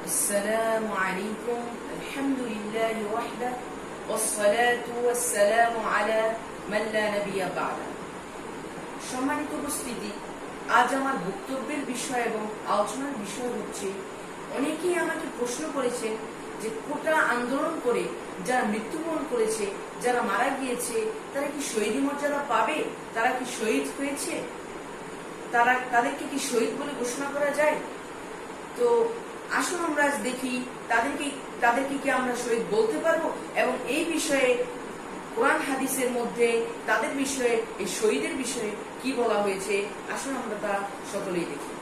السلام عليكم الحمد لله وحده والصلاة والسلام على من لا نبي بعده। সম্মানিত উপস্থিতি, আজ আমার বক্তব্যের বিষয় এবং আলোচনার বিষয় হচ্ছে, অনেকেই আমাকে প্রশ্ন করেছেন যে কোটা আন্দোলন করে যারা মৃত্যুবরণ করেছে, যারা মারা গিয়েছে, তারা কি শহীদ মর্যাদা পাবে? তারা কি শহীদ হয়েছে? তাদেরকে কি শহীদ বলে ঘোষণা করা যায়? তো আসুন আমরা দেখি তাদেরকে কি আমরা শহীদ বলতে পারবো, এবং এই বিষয়ে কোরআন হাদিসের মধ্যে তাদের বিষয়ে, এই শহীদের বিষয়ে কি বলা হয়েছে, আসুন আমরা তা সকলেই দেখি।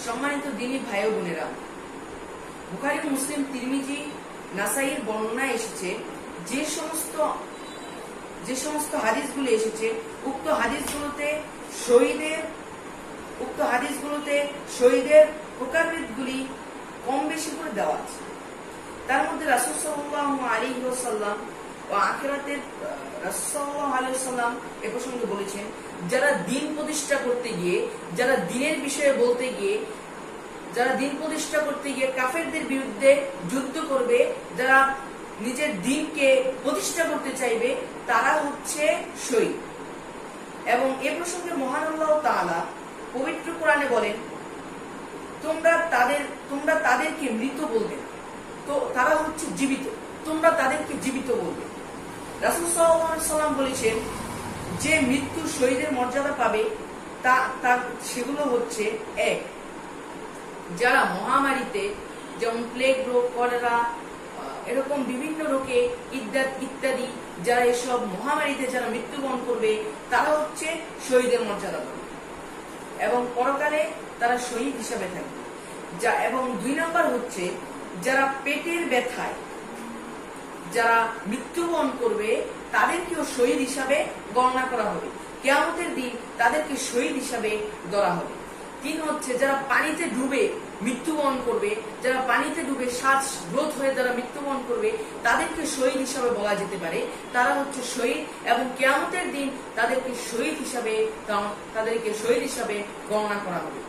সম্মানিত দ্বীনী ভাই ও বোনেরা, বুখারী, মুসলিম, তিরমিজি, নাসাইয়ের বর্ণনায় এসেছে যে সমস্ত হাদিসগুলো এসেছে, উক্ত হাদিসগুলোতে শহীদের প্রকারভেদগুলি কম বেশি করে দেওয়া আছে। তার মধ্যে রাসূল সাল্লাল্লাহু আলাইহি ওয়াসাল্লাম ও আখিরাতের রাসূল সাল্লাল্লাহু আলাইহি ওয়াসাল্লাম এ প্রসঙ্গে বলেছেন, যারা দিন প্রতিষ্ঠা করতে গিয়ে, যারা দিনের বিষয়ে বলতে গিয়ে, যারা দিন প্রতিষ্ঠা করতে গিয়ে কাফেরদের বিরুদ্ধে যুদ্ধ করবে, যারা নিজের দিনকে প্রতিষ্ঠা করতে চাইবে, তারা হচ্ছে শহীদ। এবং এ প্রসঙ্গে মহান আল্লাহ তাআলা পবিত্র কোরআনে বলেন, তোমরা তাদেরকে মৃত বলবে, তো তারা হচ্ছে জীবিত, তোমরা তাদেরকে জীবিত বলবে। রাসূল সাল্লাল্লাহু আলাইহি ওয়াসাল্লাম বলেছেন, যে মৃত্যু শহীদের মর্যাদা পাবে সেগুলো হচ্ছে, এক, যারা মহামারীতে, যেমন প্লেগ রোগ, কলেরা, এরকম বিভিন্ন রোগে ইত্যাদি, যারা এসব মহামারীতে যারা মৃত্যুবরণ করবে, তারা হচ্ছে শহীদের মর্যাদা পাবে এবং পরকালে তারা শহীদ হিসাবে থাকবে। এবং 2 নম্বর হচ্ছে, যারা পেটের ব্যথায় যারা মৃত্যুবরণ করবে, তাদেরকেও শহীদ হিসাবে গণনা করা হবে। কিয়ামতের দিন তাদেরকে শহীদ হিসাবে ধরা হবে। 3 হচ্ছে, যারা পানিতে ডুবে মৃত্যুবরণ করবে, যারা পানিতে ডুবে শ্বাসরোধ হয়ে যারা মৃত্যুবরণ করবে, তাদেরকে শহীদ হিসাবে বলা যেতে পারে, তারা হচ্ছে শহীদ। এবং কিয়ামতের দিন তাদেরকে শহীদ হিসাবে গণনা করা হবে,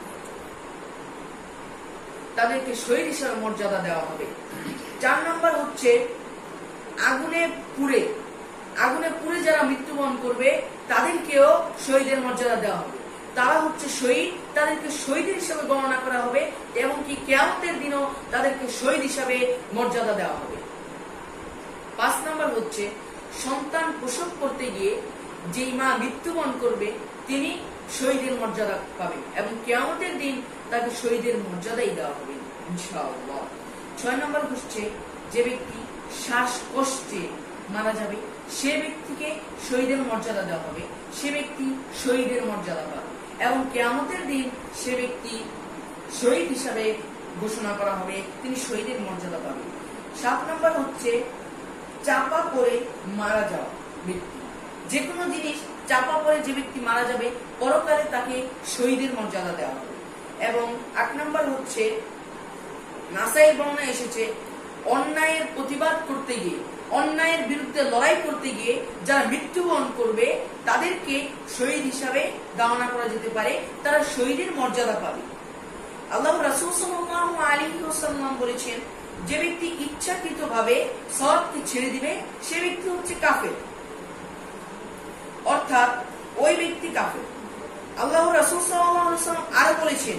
তাদেরকে শহীদ হিসাবে মর্যাদা দেওয়া হবে। 4 নম্বর হচ্ছে, আগুনে পুড়ে যারা মৃত্যুবরণ করবে, তাদেরকেও শহীদের মর্যাদা দেওয়া হবে, তারা হচ্ছে শহীদ, তাদেরকে শহীদ হিসাবে গণনা করা হবে, এবং কি কিয়ামতের দিনও তাদেরকে শহীদ হিসাবে মর্যাদা দেওয়া হবে। 5 নম্বর হচ্ছে, সন্তান প্রসব করতে গিয়ে যেই মা মৃত্যুবরণ করবে, তিনি শহীদের মর্যাদা পাবেন, এবং কিয়ামতের দিন তাকে শহীদের মর্যাদাই দেওয়া হবে ইনশাআল্লাহ। 6 নম্বর হচ্ছে, যে ব্যক্তি শ্বাসকষ্টে মারা যাবে, সে ব্যক্তিকে শহীদের মর্যাদা দেওয়া হবে, সে ব্যক্তি শহীদের মর্যাদা পাবে, এবং কিয়ামতের দিন সে ব্যক্তি শহীদ হিসাবে ঘোষণা করা হবে, তিনি শহীদের মর্যাদা পাবে। 7 নম্বর হচ্ছে, চাপা পড়ে মারা যাওয়া ব্যক্তি, যে কোনো জিনিস চাপা পড়ে যে ব্যক্তি মারা যাবে, পরকালে তাকে শহীদের মর্যাদা দেওয়া হবে। এবং 8 নম্বর হচ্ছে, নাসাই বর্ণনায় এসেছে, অন্যায়ের প্রতিবাদ করতে গিয়ে, অন্যায়ের বিরুদ্ধে লড়াই করতে গিয়ে যারা মৃত্যুবরণ করবে, তাদেরকে শহীদ হিসাবে গণনা করা যেতে পারে, তারা শহীদের মর্যাদা পাবে। আল্লাহ রাসূল সাল্লাল্লাহু আলাইহি ওয়াসাল্লাম বলেছেন, যে ব্যক্তি ইচ্ছাকৃতভাবে সালাতকে ছেড়ে দিবে, সে ব্যক্তি হচ্ছে কাফের, অর্থাৎ ওই ব্যক্তি কাফের। আল্লাহ রাসূল সাল্লাল্লাহু আলাইহি ওয়াসাল্লাম আরো বলেছেন,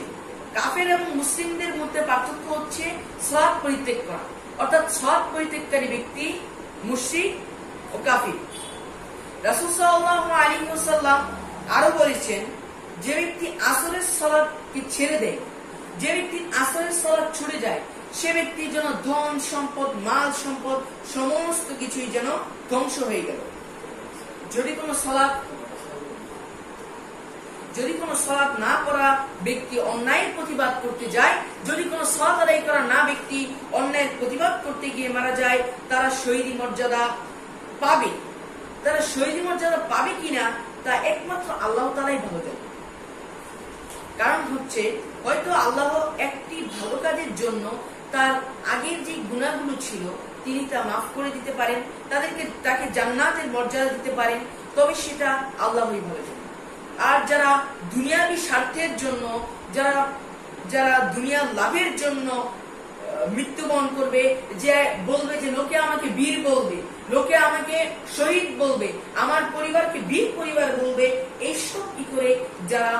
কাফের এবং মুসলিমদের মধ্যে পার্থক্য হচ্ছে সালাত পরিত্যাগ করা, অর্থাৎ সালাত পরিত্যাগকারী ব্যক্তি মুশরিক ও কাফির। রাসূল সাল্লাল্লাহু আলাইহি ওয়াসাল্লাম আরো বলেছেন, যে ব্যক্তি আসরের সালাতকে ছেড়ে দেয়, যে ব্যক্তি আসরের সালাত ছুটে যায়, সে ব্যক্তি যেন ধন সম্পদ, মাল সম্পদ সমস্ত কিছুই যেন ধ্বংস হয়ে গেল। যদি কোনো সালাত না করা ব্যক্তি অন্যায়ের প্রতিবাদ করতে যায়, যদি কোনো সালাত আদায় করা না ব্যক্তি অন্যায়ের প্রতিবাদ করতে গিয়ে মারা যায়, তারা শহীদি মর্যাদা পাবে। তারা শহীদি মর্যাদা পাবে কিনা তা একমাত্র আল্লাহ তাআলাই ভালো জানেন। কারণ হচ্ছে, হয়তো আল্লাহ একটি ভালো কাজের জন্য তার আগের যে গুনাহগুলো ছিল তিনি তা মাফ করে দিতে পারেন, তাকে জান্নাতের মর্যাদা দিতে পারেন, তবে সেটা আল্লাহই ভালো জানেন। আর যারা দুনিয়াবী স্বার্থের জন্য, যারা দুনিয়ার লাভের জন্য মৃত্যুবরণ করবে, যে বলবে যে লোকে আমাকে বীর বলবে, লোকে আমাকে শহীদ বলবে, আমার পরিবারকে বীর পরিবার বলবে, এইসব কি করে যারা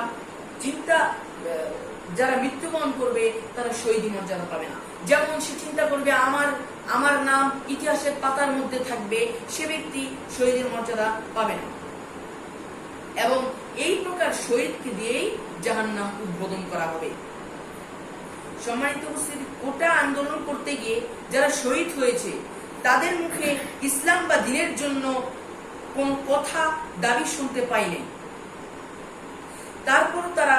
যারা মৃত্যুবরণ করবে তারা শহীদ মর্যাদা পাবে না। যেমন সে চিন্তা করবে আমার নাম ইতিহাসের পাতার মধ্যে থাকবে, সে ব্যক্তি শহীদের মর্যাদা পাবে না। এবং এই প্রকার শহীদকে দিয়েই জাহান্নাম উদ্বোধন করা হবে। সম্মানিত উপস্থিতি, কোটা আন্দোলন করতে গিয়ে যারা শহীদ হয়েছে তাদের মুখে ইসলাম বা দ্বীনের জন্য কোন কথা দাবি শুনতে পাইনি। তারপর তারা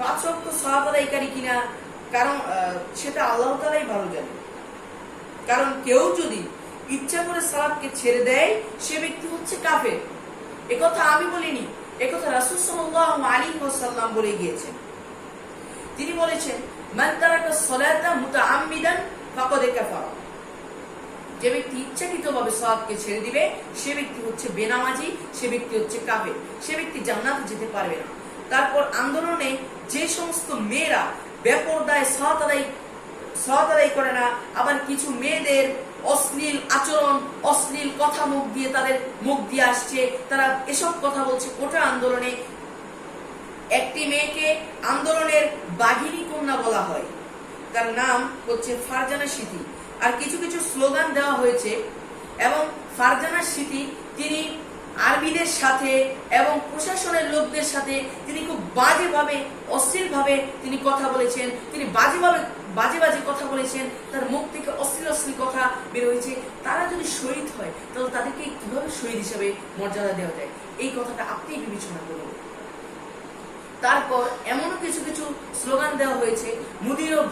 5 ওয়াক্ত সালাত আদায়কারী কিনা, কারণ সেটা আল্লাহ তাআলাই ভালো জানে। কারণ কেউ যদি ইচ্ছা করে সালাতকে ছেড়ে দেয় সে ব্যক্তি হচ্ছে কাফের। একথা আমি বলিনি, একথা রাসূল সাল্লাল্লাহু আলাইহি ওয়াসাল্লাম বলে গিয়েছেন। তিনি বলেছেন, মান তারাকা সালাতা মুতাআম্মিদান ফাকাদ কাফারা। যে ব্যক্তি ইচ্ছাকৃতভাবে সালাতকে ছেড়ে দিবে সে ব্যক্তি হচ্ছে বেনামাজি, সে ব্যক্তি হচ্ছে কাফের, সে ব্যক্তি জান্নাতে যেতে পারবে না। তারপর আন্দোলনে যে সমস্ত মেয়েরা বেপরদায় সালাত আদায় করে না, আবার কিছু মেয়েদের অশ্লীল আচরণ, অশ্লীল কথা তাদের মুখ দিয়ে আসছে, তারা এসব কথা বলছে। কোটা আন্দোলনে একটি মেয়েকে আন্দোলনের বাঘিনী কন্যা বলা হয়, তার নাম হচ্ছে ফারজানা সিথি। আর কিছু কিছু স্লোগান দেওয়া হয়েছে, এবং ফারজানা সিথি তিনি আরবিদের সাথে এবং প্রশাসনের লোকদের সাথে তিনি খুব বাজেভাবে, অশ্লীলভাবে তিনি কথা বলেছেন, তিনি বাজে কথা বলেছেন, তার মুখ থেকে অশ্লীল কথা বের হয়েছে। তারা যদি শহীদ হয় তাহলে তাদেরকে কিভাবে শহীদ হিসেবে মর্যাদা দেওয়া যায়, এই কথাটা আপনি বিবেচনা করুন। তারপর এমনও কিছু কিছু স্লোগান দেওয়া হয়েছে, মুদিরও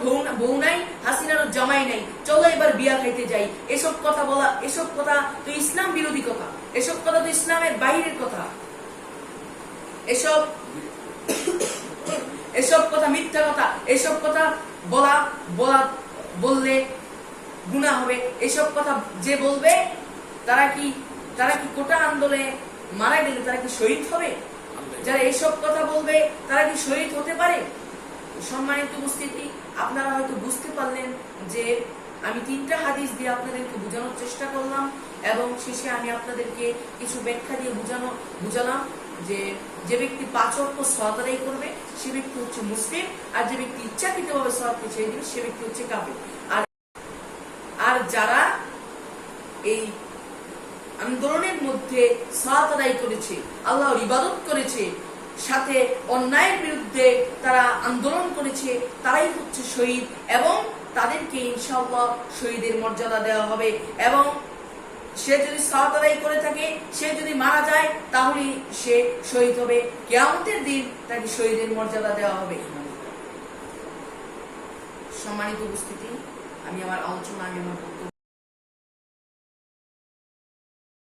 বউ নাই, হাসিনারও জামাই নাই, চলো এবার বিয়া খাইতে যাই। এসব কথা বলা, এসব কথা তো ইসলাম বিরোধী কথা, এসব কথা তো ইসলামের বাইরের কথা, এসব কথা মিথ্যা কথা, এসব কথা বললে গুনাহ হবে। এসব কথা যে বলবে তারা কি কোটা আন্দোলনে মারা গেলে তারা কি শহীদ হবে? যারা এইসব কথা বলবে তারা কি শহীদ হতে পারে? সম্মানিত উপস্থিতি, আপনারা হয়তো বুঝতে পারলেন যে আমি 3টা হাদিস দিয়ে আপনাদেরকে বোঝানোর চেষ্টা করলাম, এবং শেষে আমি আপনাদেরকে কিছু ব্যাখ্যা দিয়ে বুঝালাম যে ব্যক্তি 5 ওয়াক্ত সালাত আদায় করবে সে ব্যক্তি হচ্ছে মুসলিম, আর যে ব্যক্তি ইচ্ছাকৃতভাবে সালাতকে ছেড়ে দিবে সে ব্যক্তি হচ্ছে কাফের। আর যারা এই আন্দোলনের মধ্যে সালাত আদায় করেছে, আল্লাহর ইবাদত করেছে, সাথে অন্যায়ের বিরুদ্ধে তারা আন্দোলন করেছে, তারাই হচ্ছে শহীদ, এবং তাদেরকে ইনশাআল্লাহ শহীদের মর্যাদা দেওয়া হবে। এবং সে যদি সালাত আদায় করে থাকে, সে যদি মারা যায় তাহলে সে শহীদ হবে, কিয়ামতের দিন তাকে শহীদের মর্যাদা দেওয়া হবে। সম্মানিত উপস্থিতি, আমি আমার বক্তব্য